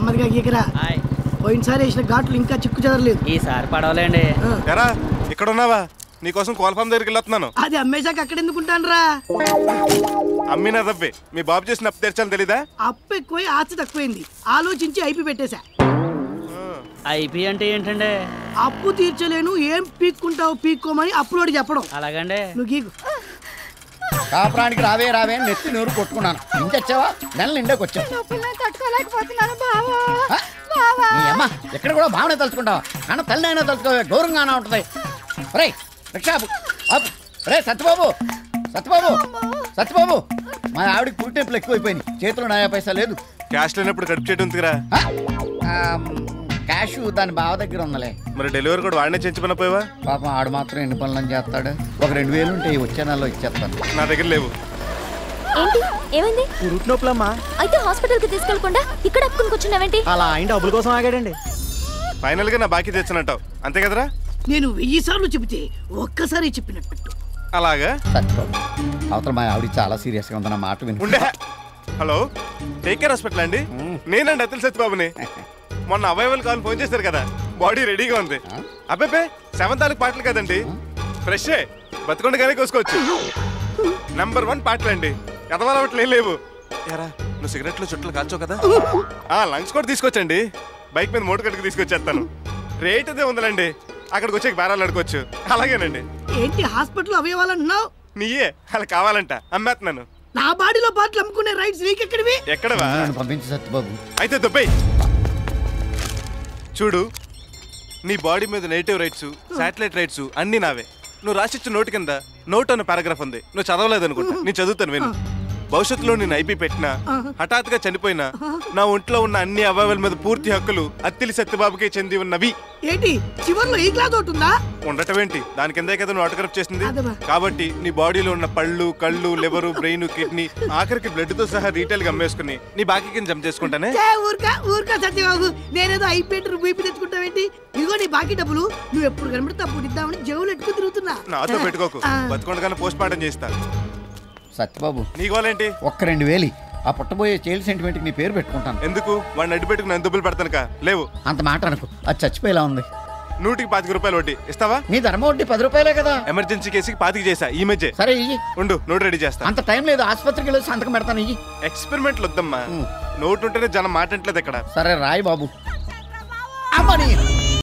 నెమ్మదిగా గీకరా. పోయినసారి వేసిన ఘాట్లు ఇంకా చిక్కు చెదరలేదు. ఈసారి పడవలేండి. ఎరా ఇక్కడ ఉన్నావా? నీకోసం కోల్ఫామ్ దగ్గరికి వెళ్ళొస్తున్నాను. అది అమ్మేశాక అక్కడ ఎందుకుంటాను రా? అమ్మినా తప్పే మీ బాబు చేసిన అప్పు తెచ్చాను తెలీదా? అప్పు ఎక్కువై ఆస్తి తక్కువైంది. ఆలోచించి ఐపీ పెట్టేశా. ఐపీ అంటే ఏంటండి? అప్పు తీర్చలేను, ఏం పీక్కుంటావు పీక్కోమని అప్పులోడు చెప్పడం. అలాగండి. నువ్వు గీకు. కాపురానికి రావే రావే అని నెత్తి నూరు కొట్టుకున్నాను. ఇంకొచ్చావా? నెల నిండాకి వచ్చావు. నీ అమ్మ ఎక్కడ కూడా భావన తలుచుకుంటావా? కానీ తల్లి అయినా తలుచుకోవే, గౌరవంగానే ఉంటుంది. రే రిక్షా రే సత్యబాబు సత్యబాబు సత్యబాబు, మా ఆవిడకి పుట్టినప్పుడు ఎక్కువైపోయింది. చేతిలో 90 పైసా లేదు. క్యాష్ లేనప్పుడు కడుపు చేయడం ఉందిరా. క్యాష్ దాని బావ దగ్గర ఉందలే. మరి డెలివరీ కూడా వాడినే చేయించుకున్న పోయావా? పాపం ఆడు మాత్రం ఎన్ని పనులను చేస్తాడు. ఒక 2000 ఉంటే వచ్చే నెలలో ఇచ్చేస్తాను. నా దగ్గర లేవు. ఏంటి ఏమైంది? రూట్ నొప్పులమ్మా. అయితే హాస్పిటల్ కి తీసుకెళ్లకుండా ఇక్కడ అప్పుకుని కూర్చున్నావేంటి? అలా ఆయన డబ్బుల కోసం ఆగాడండి. ఫైనల్ గా నా బాకీ తెచ్చినట్టావు అంతే కదరా? నేను 1000 సార్లు చెబితే ఒక్కసారి చెప్పినట్టు. అలాగా సత్యబాబు, అవతల మా ఆవిడ చాలా సీరియస్ గా ఉందన్న మాట విను. ఉండే. హలో, టేక్ కేర్ హాస్పిటల్ అండి. నేనండి అతిల్ సత్యబాబుని. మొన్న అవైవల్ కాల్ ఫోన్ చేశారు కదా, బాడీ రెడీగా ఉంది. అబ్బాయి 7 తాలూకు పాటలు కదండి, ఫ్రెష్ బతుకుండగానే కోసుకోవచ్చు. నంబర్ 1 పాటలు అండి, ఎదవాలవట్లు లేవు. ఎరా నువ్వు సిగరెట్లు చుట్టలు కాల్చావు కదా, లంగ్స్ కూడా తీసుకొచ్చండి. బైక్ మీద మోటు కట్టుకు తీసుకొచ్చేస్తాను. రేట్ అదే ఉందండి, అక్కడికి వచ్చే బేరాలు అడుకోవచ్చు. అలాగేనండి. ఏంటి హాస్పిటల్ అవయవాలన్నావు? నీయే అలా కావాలంట, అమ్మేస్తున్నాను. నా బాడీలో పాటలు అమ్ముకునే రైట్స్ నీకెక్కడివి? ఎక్కడవా? పంపించు సత్యబాబు. అయితే దుబ్బై చూడు, నీ బాడీ మీద నెగిటివ్ రైట్స్, శాటిలైట్ రైట్స్ అన్ని నావే. నువ్వు రాసిచ్చిన నోటు కింద నోట్ అన్న పారాగ్రాఫ్ ఉంది. నువ్వు చదవలేదు అనుకుంటా, నేను చదువుతాను విను. భవిష్యత్తులో నేను ఐపీ పెట్టినా, హఠాత్తుగా చనిపోయినా, నా ఒంట్లో ఉన్న అన్ని అవయవాల మీద పూర్తి హక్కులు అత్తిలి సత్యబాబుకే చెంది ఉన్నవి. ఏంటి చివర్లో ఈ క్లాస్ ఒకటి ఉందా? ఉండటం ఏంటి, దాని కిందే కదా నువ్వు ఆటోగ్రాఫ్ చేసింది. కాబట్టి నీ బాడీలో ఉన్న పళ్ళు, కళ్ళు, లివరు, బ్రెయిన్, కిడ్నీ, ఆఖరికి బ్లడ్ తో సహా రీటైల్ గా అమ్మేసుకుని నీ బాకీ కింద జమ చేసుకుంటానే. ఊరుకా సత్యబాబు, నేనేదో అయిపోయి బీపీ తెచ్చుకుంటావేంటి? ఇదిగో నీ బాకీ డబ్బులు, నువ్వు ఎప్పుడు కనబడితే అప్పుడు ఇద్దామని జేబులు ఎట్టుకుని తిరుగుతున్నా. నాతో పెట్టుకోకు, బతుకుండగానే పోస్ట్ మార్టం చేస్తా. సత్యబాబు, నీ గోలేంటి? ఒక్క 2000 ఆ పుట్టబోయే చైల్డ్ సెంటిమెంట్ కి నీ పేరు పెట్టుకుంటాను. ఎందుకు? వాడిని అడ్డు పెట్టుకుని నేను దుబ్బులు పెడతానుకా? లేవు. అంత మాట అనుకో, అది చచ్చిపోయేలా ఉంది. 125 రూపాయలు వడ్డీ ఇస్తావా? నీ ధర్మ వడ్డీ 10 రూపాయలే కదా. ఎమర్జెన్సీ కేసుకి 25 చేసా ఈ మధ్య. సరే ఇయ్యి. ఉండు, నోట్ రెడీ చేస్తా. అంత టైం లేదు, ఆసుపత్రికి వెళ్ళి సంతకం పెడతాను. ఇయ్యి. ఎక్స్పెరిమెంట్లు వద్దమ్మా, నోట్ ఉంటేనే జనం మాట అంటలేదు ఇక్కడ. సరే రాయి బాబు. అమ్మని